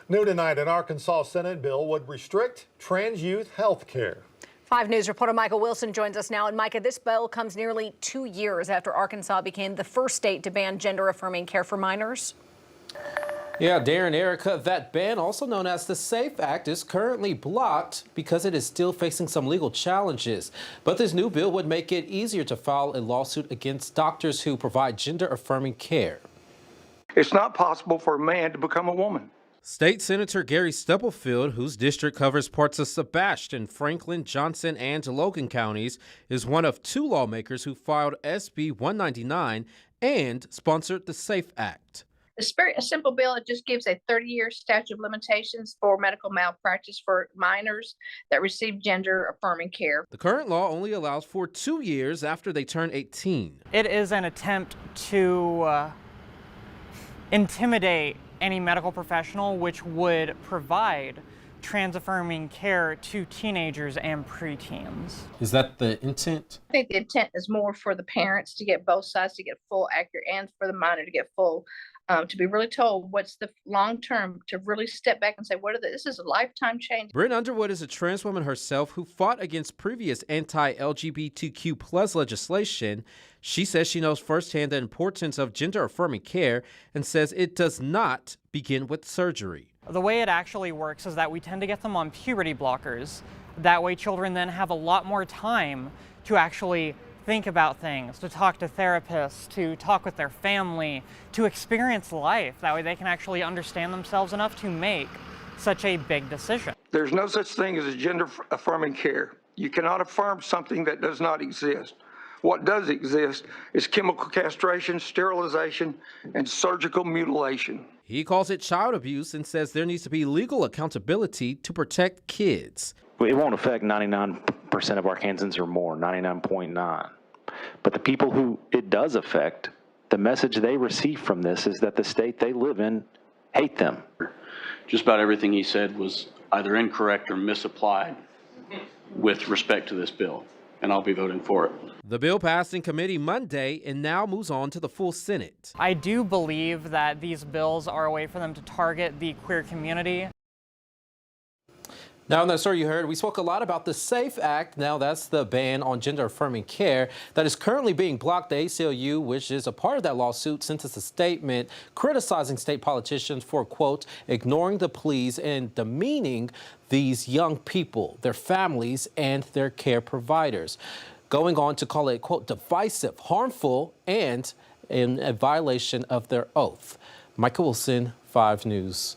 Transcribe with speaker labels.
Speaker 1: New tonight, an Arkansas Senate bill would restrict trans youth health care.
Speaker 2: 5 News reporter Michael Wilson joins us now. And Micah, this bill comes nearly 2 years after Arkansas became the first state to ban gender-affirming care for minors.
Speaker 3: Yeah, Darren, Erica, that ban, also known as the SAFE Act, is currently blocked because it is still facing some legal challenges. But this new bill would make it easier to file a lawsuit against doctors who provide gender-affirming care.
Speaker 4: It's not possible for a man to become a woman.
Speaker 3: State Senator Gary Stubblefield, whose district covers parts of Sebastian, Franklin, Johnson, and Logan counties, is one of 2 lawmakers who filed SB 199 and sponsored the SAFE Act.
Speaker 5: It's a simple bill. It just gives a 30-year statute of limitations for medical malpractice for minors that receive gender-affirming care.
Speaker 3: The current law only allows for 2 years after they turn 18.
Speaker 6: It is an attempt to intimidate any medical professional which would provide trans-affirming care to teenagers and preteens.
Speaker 3: Is that the intent?
Speaker 5: I think the intent is more for the parents to get both sides to get full accurate and for the minor to get full, to be really told what's the long term, to really step back and say, this is a lifetime change.
Speaker 3: Bryn Underwood is a trans woman herself who fought against previous anti-LGBTQ plus legislation. She says she knows firsthand the importance of gender-affirming care and says it does not begin with surgery.
Speaker 6: The way it actually works is that we tend to get them on puberty blockers. That way children then have a lot more time to actually think about things, to talk to therapists, to talk with their family, to experience life. That way they can actually understand themselves enough to make such a big decision.
Speaker 4: There's no such thing as a gender-affirming care. You cannot affirm something that does not exist. What does exist is chemical castration, sterilization, and surgical mutilation.
Speaker 3: He calls it child abuse and says there needs to be legal accountability to protect kids.
Speaker 7: It won't affect 99% of Arkansans or more, 99.9. But the people who it does affect, the message they receive from this is that the state they live in hate them.
Speaker 8: Just about everything he said was either incorrect or misapplied with respect to this bill, and I'll be voting for it.
Speaker 3: The bill passed in committee Monday and now moves on to the full Senate.
Speaker 6: I do believe that these bills are a way for them to target the queer community.
Speaker 3: Now, in that story you heard, we spoke a lot about the SAFE Act. Now, that's the ban on gender-affirming care that is currently being blocked. The ACLU, which is a part of that lawsuit, sent us a statement criticizing state politicians for, quote, ignoring the pleas and demeaning these young people, their families, and their care providers, going on to call it, quote, divisive, harmful, and in a violation of their oath. Michael Wilson, 5 News.